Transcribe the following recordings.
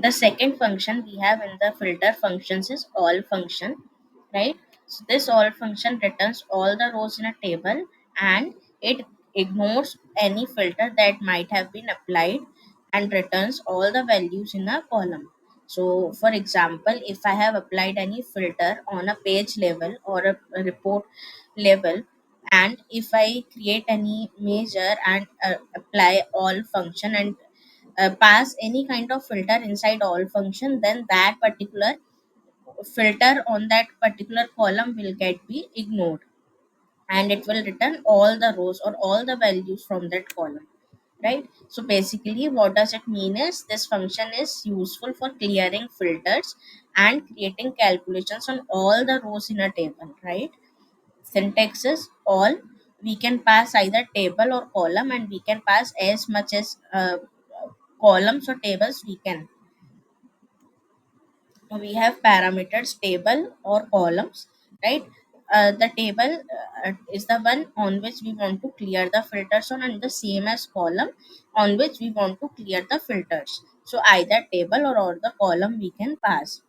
The second function we have in the filter functions is all function, right? So this all function returns all the rows in a table, and it ignores any filter that might have been applied and returns all the values in a column. So for example, if I have applied any filter on a page level or a report level, and if I create any measure and apply all function and pass any kind of filter inside all function, then that particular filter on that particular column will get be ignored, and it will return all the rows or all the values from that column, right? So basically what does it mean is this function is useful for clearing filters and creating calculations on all the rows in a table, right? Syntax is all. We can pass either table or column, and we can pass as much as columns or tables we can. We have parameters table or columns, right? The table is the one on which we want to clear the filters on, and the same as column on which we want to clear the filters. So either table or the column we can pass.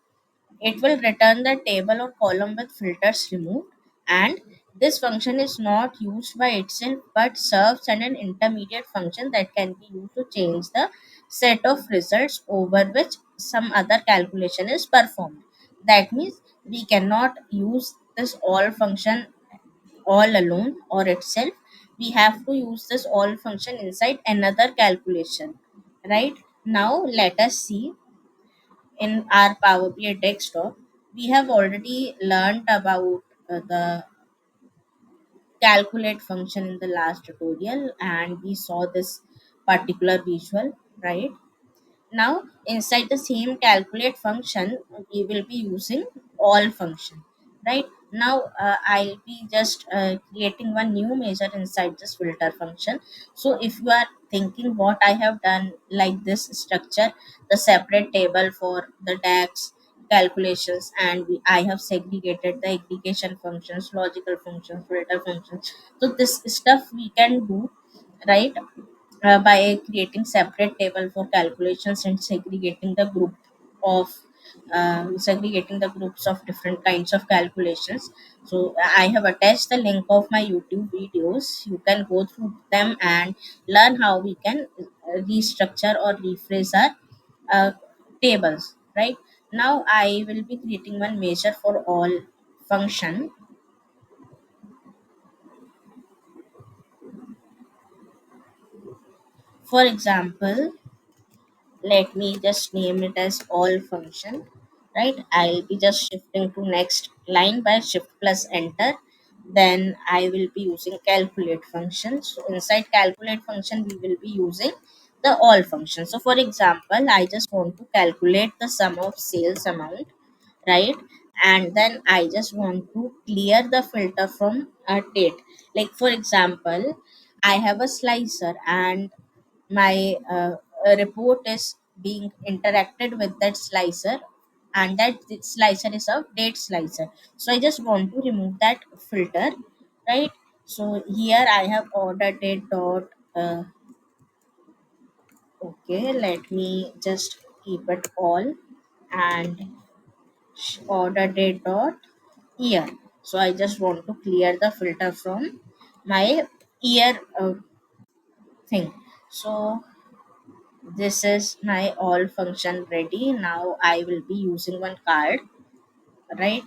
It will return the table or column with filters removed, and this function is not used by itself but serves as an intermediate function that can be used to change the set of results over which some other calculation is performed. That means we cannot use this all function all alone or itself. We have to use this all function inside another calculation. Right, now let us see. In our Power BI desktop, we have already learned about the calculate function in the last tutorial, and we saw this particular visual, right? Now, inside the same calculate function, we will be using all function, right? Now, I'll be just creating one new measure inside this filter function. So, if you are thinking what I have done like this structure, the separate table for the DAX calculations, and I have segregated the aggregation functions, logical functions, filter functions. So, this stuff we can do, right? By creating separate table for calculations and segregating the groups of different kinds of calculations. So I have attached the link of my YouTube videos. You can go through them and learn how we can restructure or rephrase our uh, tables, right? Now I will be creating one measure for all function. For example, let me just name it as all function, right? I'll be just shifting to next line by shift plus enter. Then I will be using calculate function. So inside calculate function we will be using the all function. So for example, I just want to calculate the sum of sales amount, right? And then I just want to clear the filter from a date. Like for example, I have a slicer, and my report is being interacted with that slicer, and that slicer is a date slicer. So I just want to remove that filter, right? So here I have order date dot okay, let me just keep it all, and order date dot year. So I just want to clear the filter from my year thing. So this is my all function ready. Now I will be using one card, right?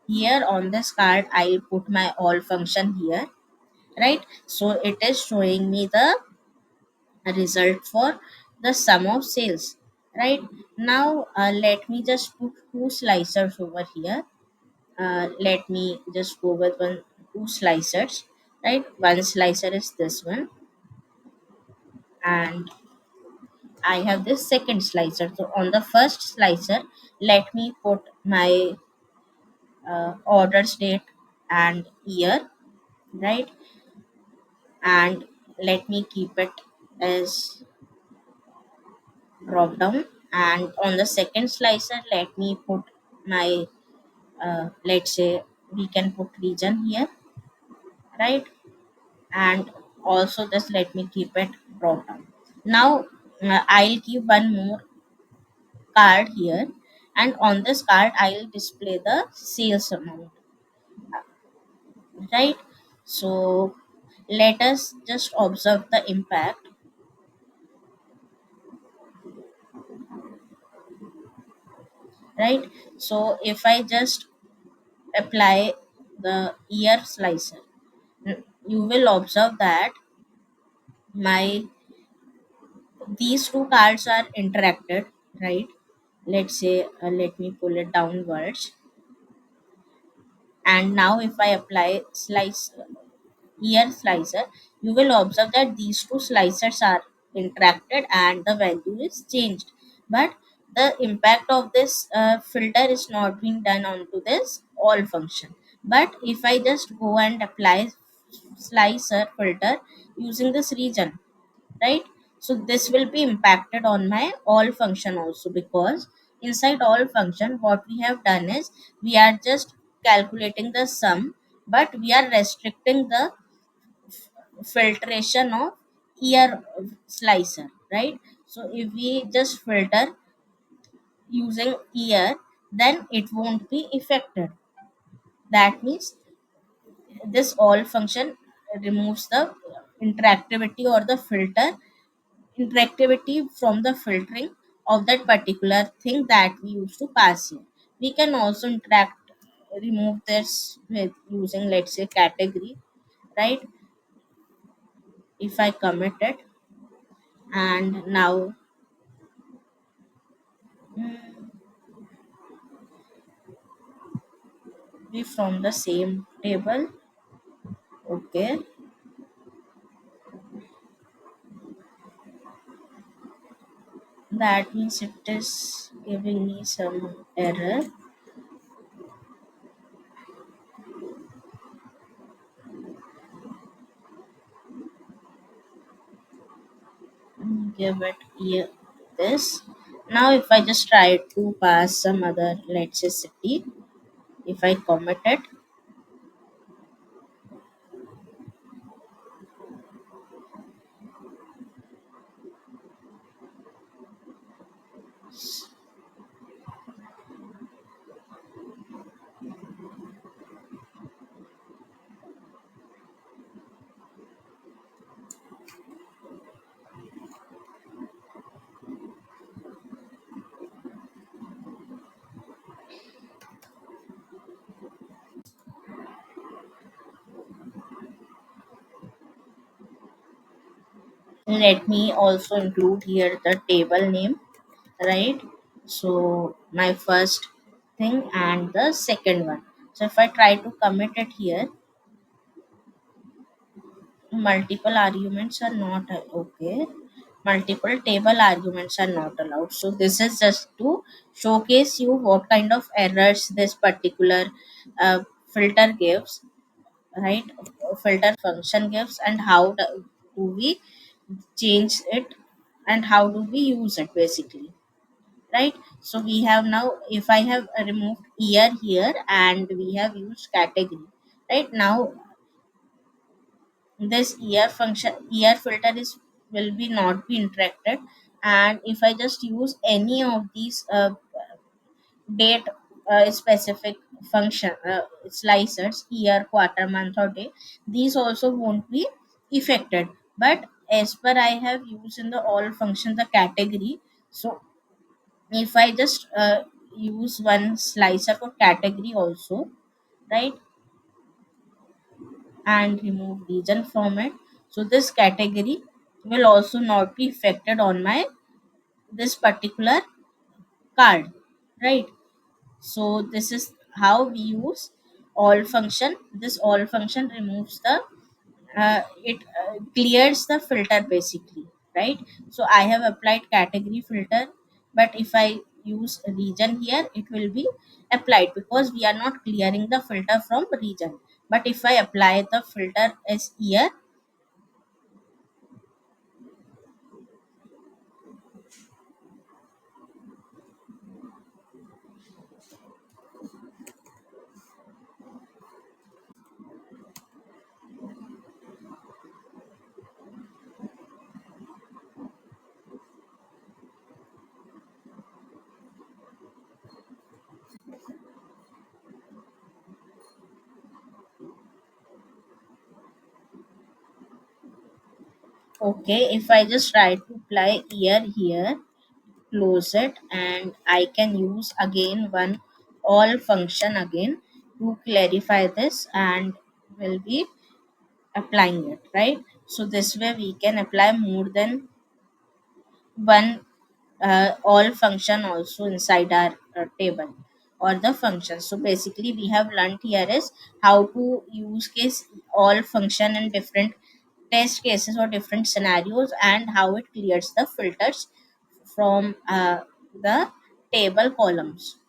Here on this card, I put my all function here, right? So it is showing me the result for the sum of sales, right? Now let me just put two slicers over here. Let me just go with two slicers, right? One slicer is this one, and I have this second slicer. So on the first slicer, let me put my orders date and year, right? And let me keep it as drop down. And on the second slicer, let me put my let's say we can put region here, right? And also just let me keep it drop down. Now I'll give one more card here, and on this card I'll display the sales amount, right? So let us just observe the impact, right? So if I just apply the ear slicer, you will observe that my these two cards are interacted, right? Let's say, let me pull it downwards, and now if I apply slice ear slicer, you will observe that these two slicers are interacted and the value is changed. But the impact of this filter is not being done onto this all function. But if I just go and apply slicer filter using this region, right? So this will be impacted on my all function also, because inside all function what we have done is we are just calculating the sum, but we are restricting the filtration of ear slicer, right? So if we just filter using ear, then it won't be affected. That means this all function removes the interactivity or the filter interactivity from the filtering of that particular thing that we used to pass here. We can also remove this with using, let's say, category, right? If I commit it, and now, we from the same table, okay, that means it is giving me some error. Give it here this. Now if I just try to pass some other, let's say, city, if I commit it, let me also include here the table name, right? So my first thing and the second one. So if I try to commit it here, multiple arguments are not okay. Multiple table arguments are not allowed. So this is just to showcase you what kind of errors this particular filter gives, right? Filter function gives, and how do we change it, and how do we use it basically, right? So we have now, if I have removed year here and we have used category, right? Now this year function, year filter is will be not be interacted, and if I just use any of these date specific function slicers, year, quarter, month or day, these also won't be affected. But as per I have used in the all function the category, so if I just use one slicer for category also, right, and remove region from it, so this category will also not be affected on my this particular card, right? So this is how we use all function. This all function removes the it clears the filter basically, right? So I have applied category filter, but if I use region here, it will be applied because we are not clearing the filter from region. But if I apply the filter as year, Okay, if I just try to apply here, close it, and I can use again one all function again to clarify this, and will be applying it, right? So this way we can apply more than one all function also inside our table or the function. So basically we have learned here is how to use case all function in different test cases or different scenarios, and how it clears the filters from the table columns.